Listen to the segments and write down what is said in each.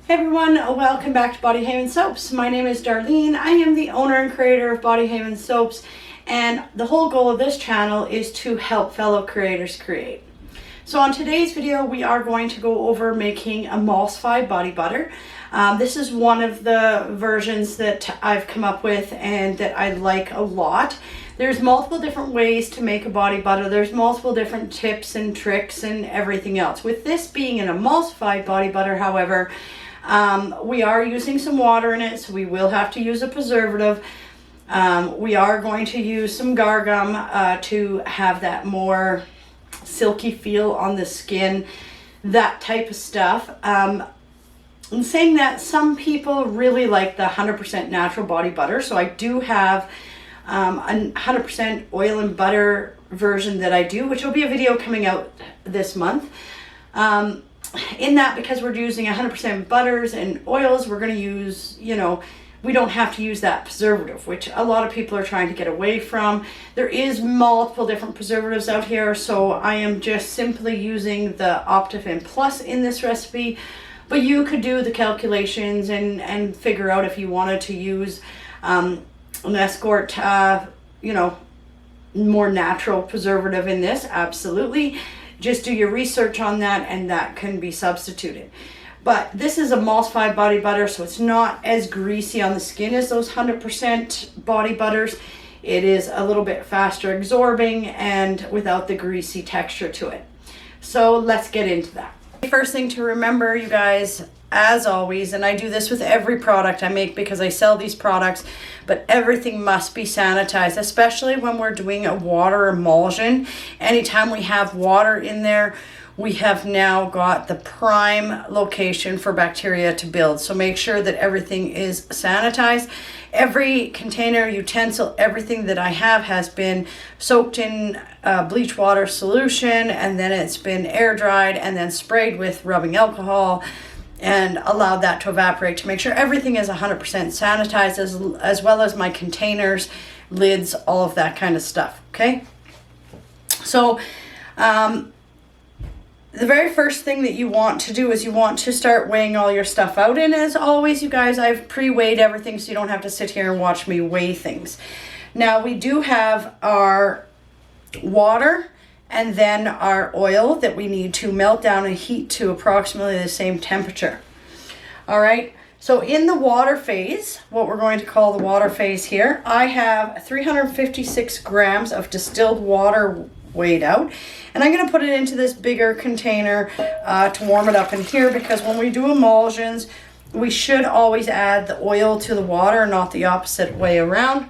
Hey everyone, welcome back to Body Haven Soaps. My name is Darlene. I am the owner and creator of Body Haven Soaps, and the whole goal of this channel is to help fellow creators create. So on today's video, we are going to go over making emulsified body butter. This is one of the versions that I've come up with and that I like a lot. There's multiple different ways to make a body butter. There's multiple different tips and tricks and everything else. With this being an emulsified body butter, however, we are using some water in it, so we will have to use a preservative. We are going to use some guar gum to have that more silky feel on the skin, that type of stuff. And saying that, some people really like the 100% natural body butter, so I do have a 100% oil and butter version that I do, which will be a video coming out this month. In that, because we're using 100% butters and oils, we're going to use, we don't have to use that preservative, which a lot of people are trying to get away from. There is multiple different preservatives out here, so I am just simply using the Optifin Plus in this recipe. But you could do the calculations and figure out if you wanted to use an Escort, more natural preservative in this. Absolutely. Just do your research on that, and that can be substituted. But this is emulsified body butter, so it's not as greasy on the skin as those 100% body butters. It is a little bit faster absorbing and without the greasy texture to it. So let's get into that. First thing to remember, you guys, as always, and I do this with every product I make because I sell these products, but everything must be sanitized, especially when we're doing a water emulsion. Anytime we have water in there, we have now got the prime location for bacteria to build. So make sure that everything is sanitized. Every container, utensil, everything that I have has been soaked in bleach water solution, and then it's been air dried and then sprayed with rubbing alcohol and allowed that to evaporate to make sure everything is 100% sanitized, as well as my containers, lids, all of that kind of stuff. Okay, so the very first thing that you want to do is you want to start weighing all your stuff out. And as always, you guys, I've pre-weighed everything so you don't have to sit here and watch me weigh things. Now we do have our water and then our oil that we need to melt down and heat to approximately the same temperature. All right, so in the water phase, what we're going to call the water phase here, I have 356 grams of distilled water weighed out, and I'm going to put it into this bigger container to warm it up in here, because when we do emulsions, we should always add the oil to the water, not the opposite way around.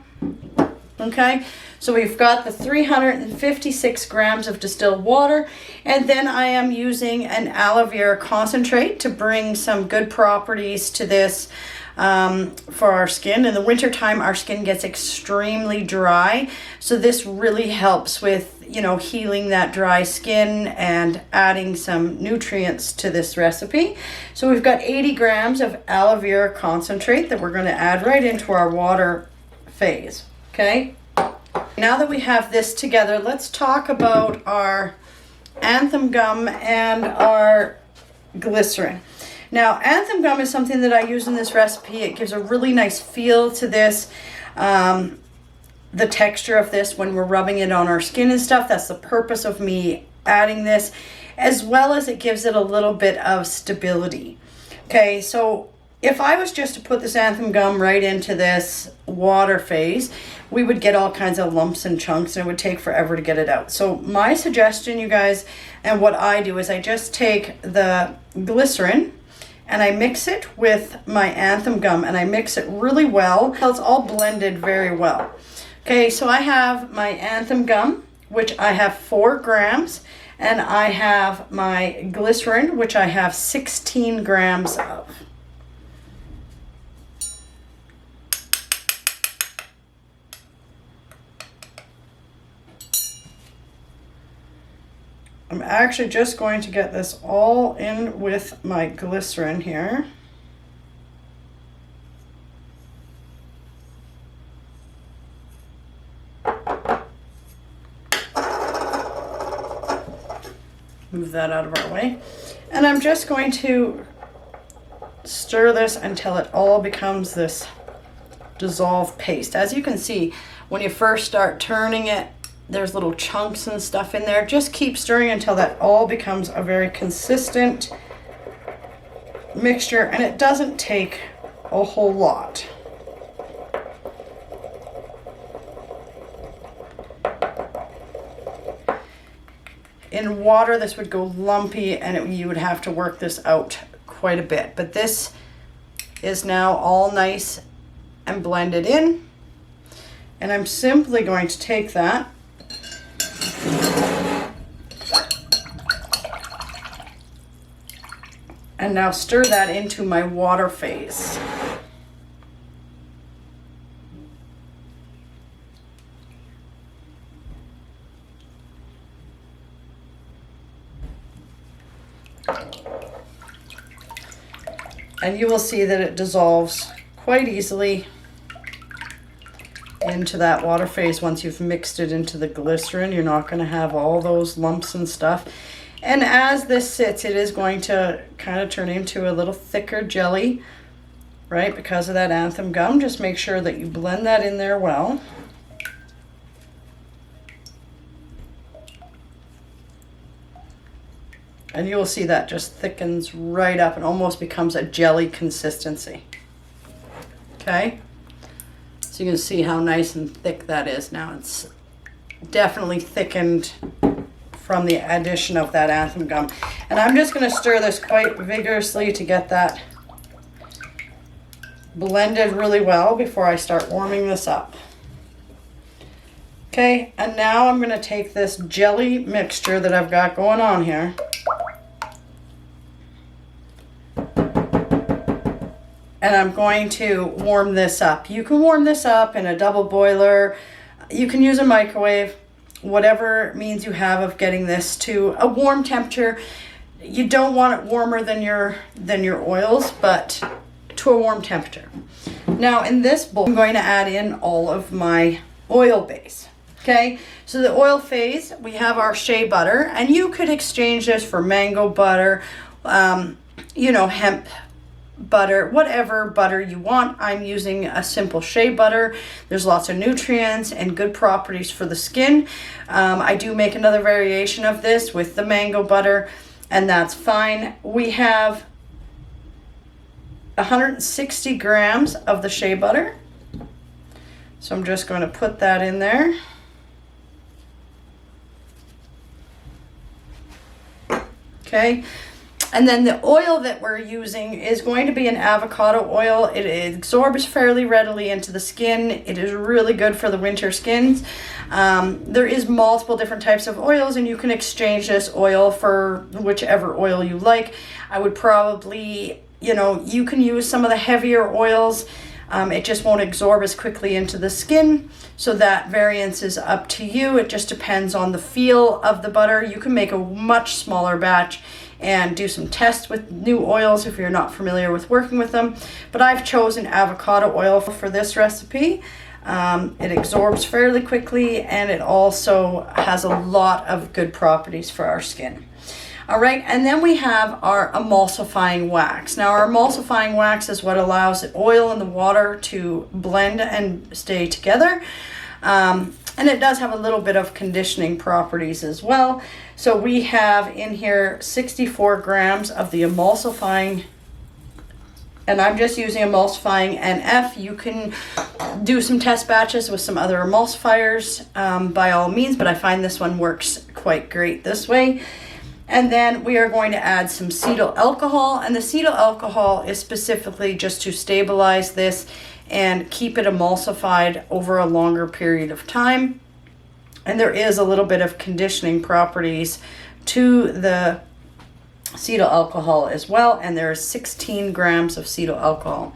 Okay, so we've got the 356 grams of distilled water, and then I am using an aloe vera concentrate to bring some good properties to this for our skin. In the winter time, our skin gets extremely dry, so this really helps with healing that dry skin and adding some nutrients to this recipe. So we've got 80 grams of aloe vera concentrate that we're going to add right into our water phase. Okay, now that we have this together, let's talk about our anthem gum and our glycerin. Now, anthem gum is something that I use in this recipe. It gives a really nice feel to this. The texture of this when we're rubbing it on our skin and stuff, that's the purpose of me adding this, as well as it gives it a little bit of stability. Okay, so if I was just to put this anthem gum right into this water phase, we would get all kinds of lumps and chunks, and it would take forever to get it out. So my suggestion, you guys, and what I do is I just take the glycerin and I mix it with my anthem gum, and I mix it really well until it's all blended very well. Okay, so I have my anthem gum, which I have 4 grams, and I have my glycerin, which I have 16 grams of. I'm actually just going to get this all in with my glycerin here. Move that out of our way. And I'm just going to stir this until it all becomes this dissolved paste. As you can see, when you first start turning it, there's little chunks and stuff in there. Just keep stirring until that all becomes a very consistent mixture, and it doesn't take a whole lot. In water, this would go lumpy, and you would have to work this out quite a bit. But this is now all nice and blended in. And I'm simply going to take that and now stir that into my water phase. And you will see that it dissolves quite easily into that water phase once you've mixed it into the glycerin. You're not going to have all those lumps and stuff. And as this sits, it is going to kind of turn into a little thicker jelly, right? Because of that anthem gum. Just make sure that you blend that in there well. And you will see that just thickens right up and almost becomes a jelly consistency. Okay? So you can see how nice and thick that is now. It's definitely thickened from the addition of that anthem gum. And I'm just going to stir this quite vigorously to get that blended really well before I start warming this up. Okay, and now I'm going to take this jelly mixture that I've got going on here, and I'm going to warm this up. You can warm this up in a double boiler. You can use a microwave, whatever means you have of getting this to a warm temperature. You don't want it warmer than your oils, but to a warm temperature. Now in this bowl, I'm going to add in all of my oil base. Okay, so the oil phase, we have our shea butter, and you could exchange this for mango butter, you know, hemp butter, whatever butter you want. I'm using a simple shea butter. There's lots of nutrients and good properties for the skin. I do make another variation of this with the mango butter, and that's fine. We have 160 grams of the shea butter. So I'm just going to put that in there. Okay, and then the oil that we're using is going to be an avocado oil. It absorbs fairly readily into the skin. It is really good for the winter skins. There is multiple different types of oils, and you can exchange this oil for whichever oil you like. I would probably, you know, you can use some of the heavier oils. It just won't absorb as quickly into the skin. So that variance is up to you. It just depends on the feel of the butter. You can make a much smaller batch and do some tests with new oils if you're not familiar with working with them. But I've chosen avocado oil for this recipe. It absorbs fairly quickly, and it also has a lot of good properties for our skin. All right, and then we have our emulsifying wax. Now our emulsifying wax is what allows the oil and the water to blend and stay together. And it does have a little bit of conditioning properties as well. So we have in here 64 grams of the emulsifying, and I'm just using emulsifying NF. You can do some test batches with some other emulsifiers by all means, but I find this one works quite great this way. And then we are going to add some cetyl alcohol, and the cetyl alcohol is specifically just to stabilize this and keep it emulsified over a longer period of time. And there is a little bit of conditioning properties to the cetyl alcohol as well, and there is 16 grams of cetyl alcohol.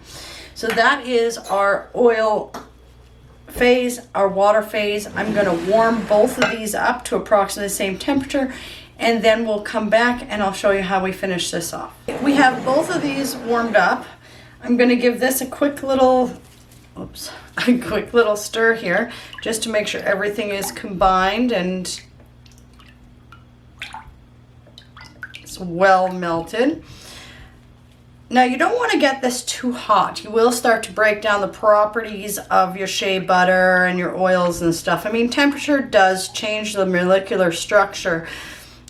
So that is our oil phase, our water phase. I'm going to warm both of these up to approximately the same temperature, and then we'll come back and I'll show you how we finish this off. We have both of these warmed up. I'm going to give this a quick little stir here, just to make sure everything is combined and it's well melted. Now you don't want to get this too hot. You will start to break down the properties of your shea butter and your oils and stuff. I mean, temperature does change the molecular structure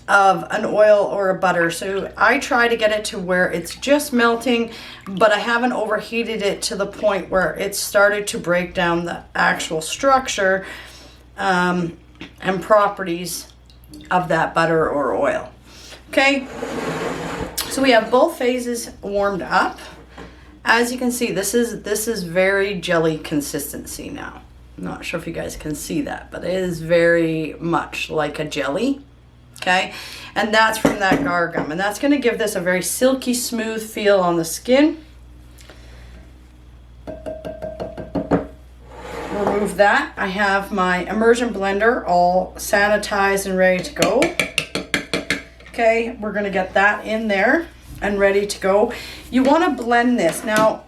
of an oil or a butter. So I try to get it to where it's just melting, but I haven't overheated it to the point where it's started to break down the actual structure and properties of that butter or oil. Okay. So we have both phases warmed up. As you can see, this is very jelly consistency now. I'm not sure if you guys can see that, but it is very much like a jelly. Okay, and that's from that guar gum, and that's going to give this a very silky smooth feel on the skin. Remove that. I have my immersion blender all sanitized and ready to go. Okay, we're going to get that in there and ready to go. You want to blend this. Now,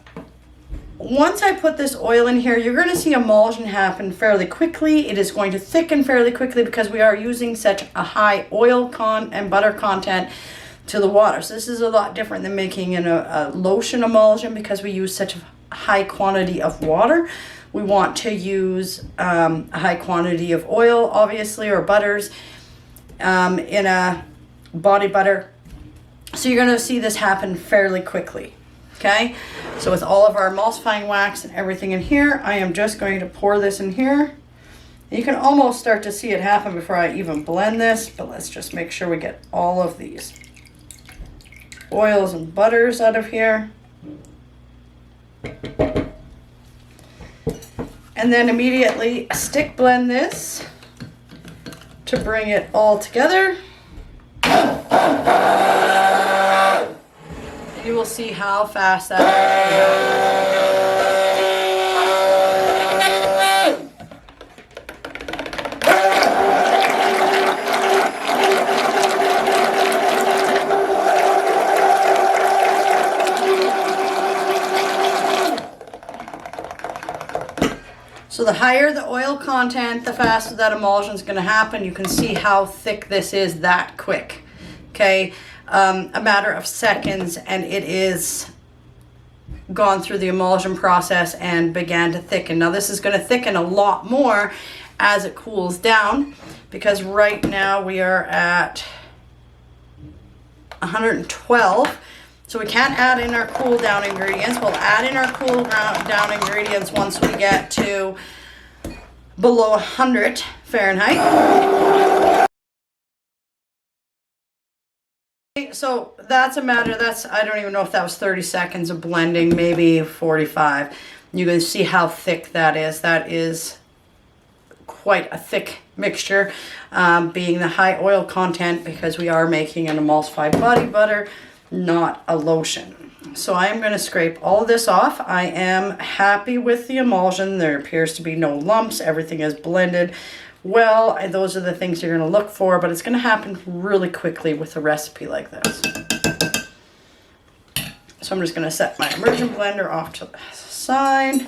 once I put this oil in here, you're going to see emulsion happen fairly quickly. It is going to thicken fairly quickly because we are using such a high oil and butter content to the water. So this is a lot different than making a lotion emulsion because we use such a high quantity of water. We want to use a high quantity of oil, obviously, or butters in a body butter. So you're going to see this happen fairly quickly. Okay, so with all of our emulsifying wax and everything in here, I am just going to pour this in here. You can almost start to see it happen before I even blend this, but let's just make sure we get all of these oils and butters out of here. And then immediately stick blend this to bring it all together. You will see how fast that So the higher the oil content, the faster that emulsion is going to happen. You can see how thick this is that quick. Okay, a matter of seconds, and it is gone through the emulsion process and began to thicken. Now this is going to thicken a lot more as it cools down, because right now we are at 112. So we can't add in our cool down ingredients. We'll add in our cool down ingredients once we get to below 100 Fahrenheit. So that's a matter, I don't even know if that was 30 seconds of blending, maybe 45. You can see how thick that is. That is quite a thick mixture, being the high oil content, because we are making an emulsified body butter, not a lotion. So I am going to scrape all of this off. I am happy with the emulsion. There appears to be no lumps. Everything is blended well. Those are the things you're going to look for, but it's going to happen really quickly with a recipe like this. So I'm just going to set my immersion blender off to the side,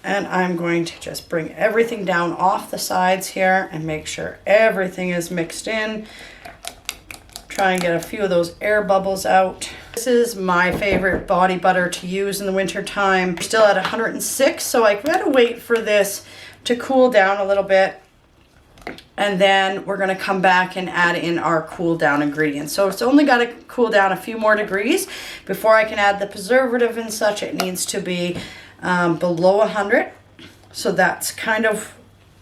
and I'm going to just bring everything down off the sides here and make sure everything is mixed in. Try and get a few of those air bubbles out. This is my favorite body butter to use in the winter time. We're still at 106, so I gotta wait for this to cool down a little bit, and then we're gonna come back and add in our cool down ingredients. So it's only gotta cool down a few more degrees before I can add the preservative and such. It needs to be below 100. So that's kind of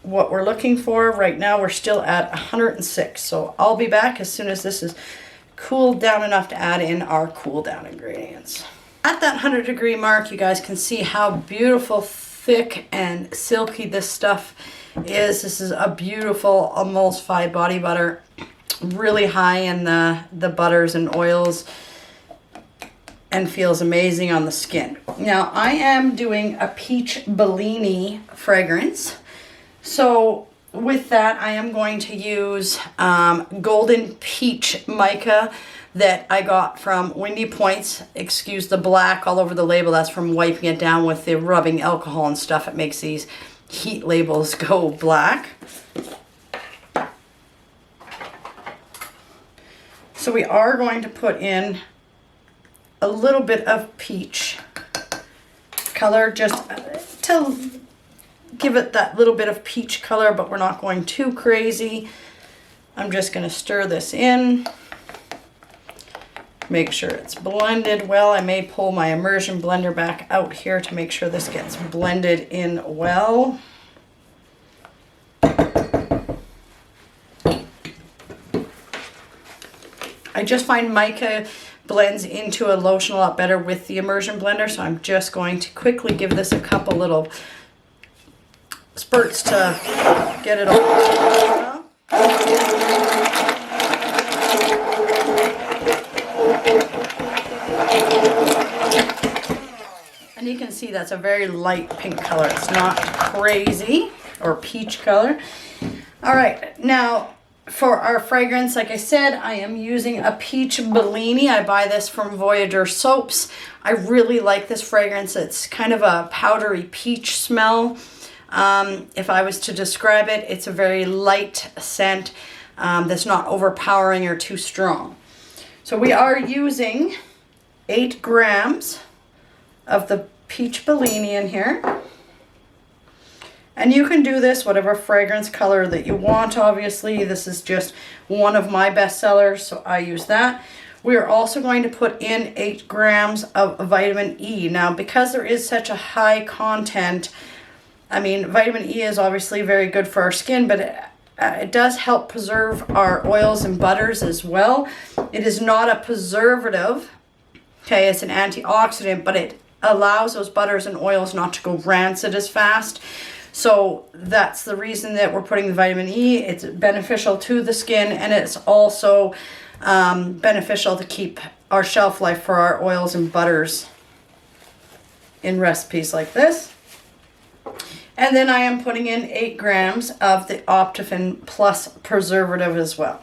what we're looking for. Right now we're still at 106. So I'll be back as soon as this is cooled down enough to add in our cool down ingredients. At that 100 degree mark, you guys can see how beautiful, thick and silky this stuff is. This is a beautiful emulsified body butter, really high in the butters and oils, and feels amazing on the skin. Now I am doing a peach Bellini fragrance. So with that, I am going to use golden peach mica that I got from Windy Points. Excuse the black all over the label. That's from wiping it down with the rubbing alcohol and stuff. It makes these heat labels go black. So we are going to put in a little bit of peach color just to give it that little bit of peach color, but we're not going too crazy. I'm just going to stir this in. Make sure it's blended well. I may pull my immersion blender back out here to make sure this gets blended in well. I just find mica blends into a lotion a lot better with the immersion blender, so I'm just going to quickly give this a couple little spurts to get it all. And you can see that's a very light pink color. It's not crazy, or peach color. All right, now for our fragrance, like I said, I am using a peach Bellini. I buy this from Voyager Soaps. I really like this fragrance. It's kind of a powdery peach smell. If I was to describe it, it's a very light scent that's not overpowering or too strong. So we are using 8 grams of the peach Bellini in here. And you can do this whatever fragrance color that you want. Obviously, this is just one of my best sellers, so I use that. We are also going to put in 8 grams of vitamin E. Now, because there is such a high content, I mean, vitamin E is obviously very good for our skin, but it does help preserve our oils and butters as well. It is not a preservative. Okay, it's an antioxidant, but it allows those butters and oils not to go rancid as fast. So that's the reason that we're putting the vitamin E. It's beneficial to the skin, and it's also beneficial to keep our shelf life for our oils and butters in recipes like this. And then I am putting in 8 grams of the Optifin Plus preservative as well.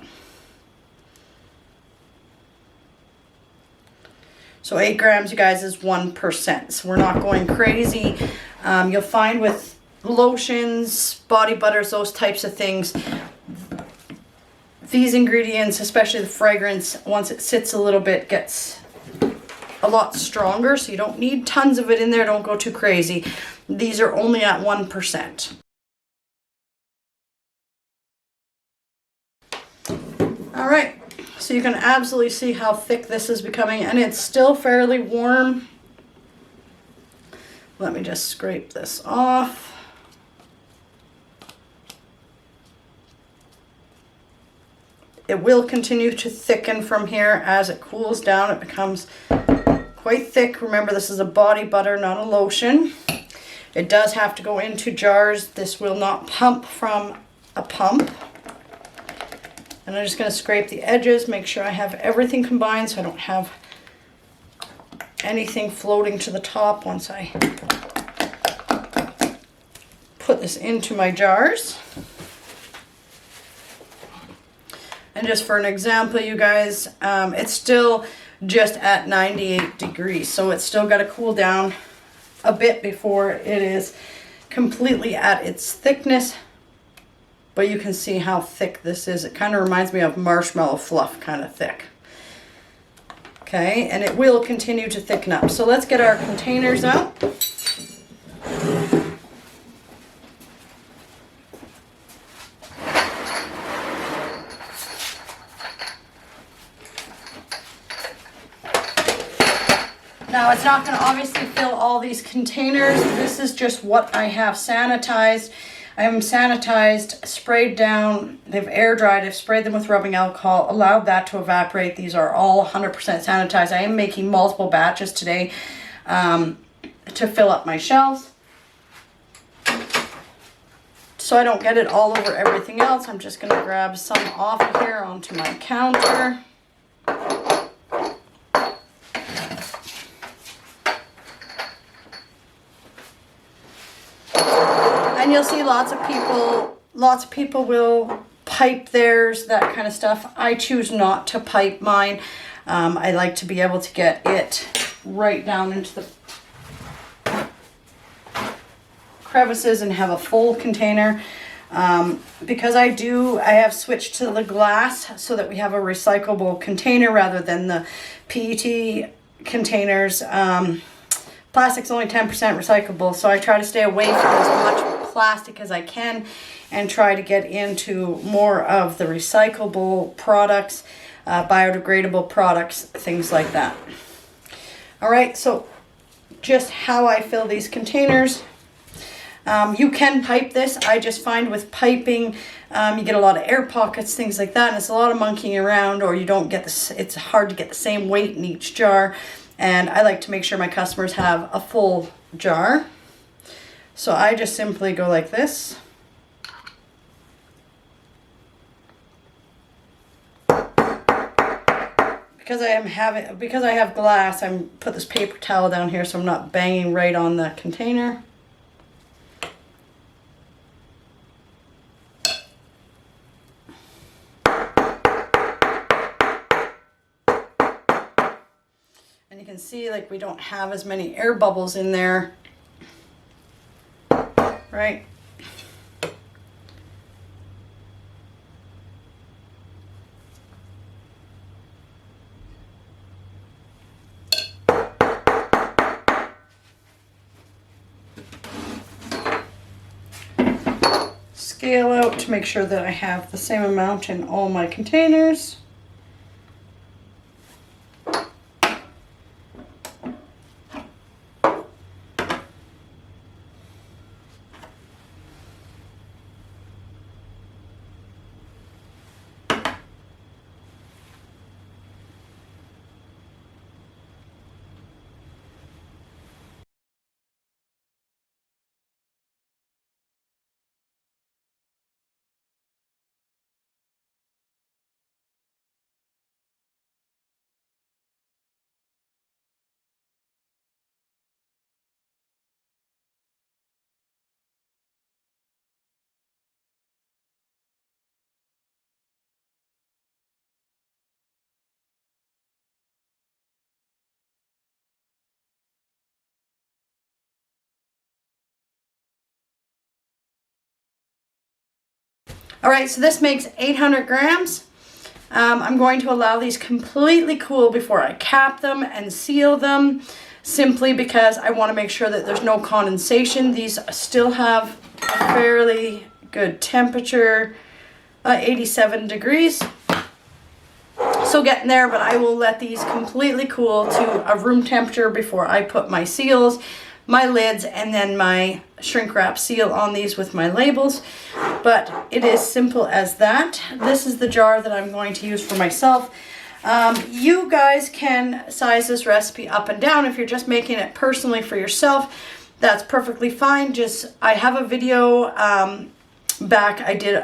So 8 grams, you guys, is 1%. So we're not going crazy. You'll find with lotions, body butters, those types of things, these ingredients, especially the fragrance, once it sits a little bit, gets a lot stronger. So you don't need tons of it in there. Don't go too crazy. These are only at 1%. All right. So you can absolutely see how thick this is becoming, and it's still fairly warm. Let me just scrape this off. It will continue to thicken from here as it cools down. It becomes quite thick. Remember, this is a body butter, not a lotion. It does have to go into jars. This will not pump from a pump. And I'm just going to scrape the edges, make sure I have everything combined so I don't have anything floating to the top once I put this into my jars. And just for an example, you guys, it's still just at 98 degrees. So it's still got to cool down a bit before it is completely at its thickness. But you can see how thick this is. It kind of reminds me of marshmallow fluff kind of thick. Okay, and it will continue to thicken up. So let's get our containers out. Now, it's not going to obviously fill all these containers. This is just what I have sanitized. I have them sanitized, sprayed down, they've air dried, I've sprayed them with rubbing alcohol, allowed that to evaporate. These are all 100% sanitized. I am making multiple batches today to fill up my shelves. So I don't get it all over everything else, I'm just going to grab some off of here onto my counter. And you'll see lots of people will pipe theirs, that kind of stuff. I choose not to pipe mine. I like to be able to get it right down into the crevices and have a full container. Because I have switched to the glass so that we have a recyclable container rather than the PET containers. Plastic's only 10% recyclable, so I try to stay away from as much plastic as I can and try to get into more of the recyclable products, biodegradable products, things like that. All right, so just how I fill these containers. You can pipe this. I just find with piping, you get a lot of air pockets, things like that, and it's a lot of monkeying around, or you don't get this, it's hard to get the same weight in each jar. And I like to make sure my customers have a full jar. So I just simply go like this. Because I have glass, I'm put this paper towel down here so I'm not banging right on the container. And you can see like we don't have as many air bubbles in there, right? Scale out to make sure that I have the same amount in all my containers. All right, so this makes 800 grams. I'm going to allow these completely cool before I cap them and seal them, simply because I want to make sure that there's no condensation. These still have a fairly good temperature, 87 degrees. Still getting there, but I will let these completely cool to a room temperature before I put my seals, my lids, and then my shrink wrap seal on these with my labels. But it is simple as that. This is the jar that I'm going to use for myself. You guys can size this recipe up and down. If you're just making it personally for yourself, that's perfectly fine. I have a video back I did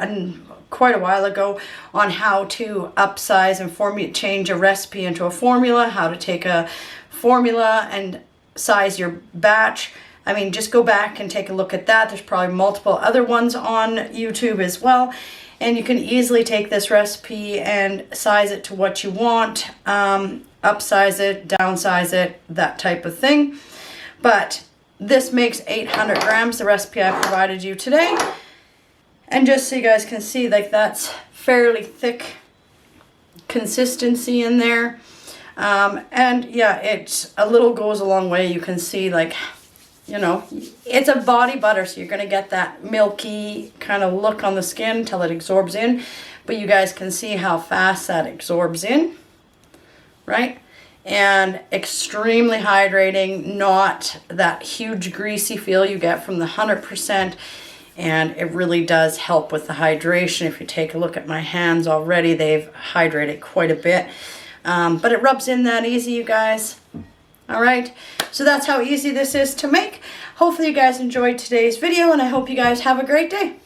quite a while ago on how to upsize and change a recipe into a formula, how to take a formula and size your batch. I mean, just go back and take a look at that. There's probably multiple other ones on YouTube as well. And you can easily take this recipe and size it to what you want, upsize it, downsize it, that type of thing. But this makes 800 grams, the recipe I provided you today. And just so you guys can see, like, that's fairly thick consistency in there. And yeah, it's a little goes a long way. You can see, like, you know, it's a body butter, so you're going to get that milky kind of look on the skin until it absorbs in. But you guys can see how fast that absorbs in, right? And extremely hydrating, not that huge greasy feel you get from the 100%. And it really does help with the hydration. If you take a look at my hands already, they've hydrated quite a bit. But it rubs in that easy, you guys. All right, so that's how easy this is to make. Hopefully you guys enjoyed today's video, and I hope you guys have a great day.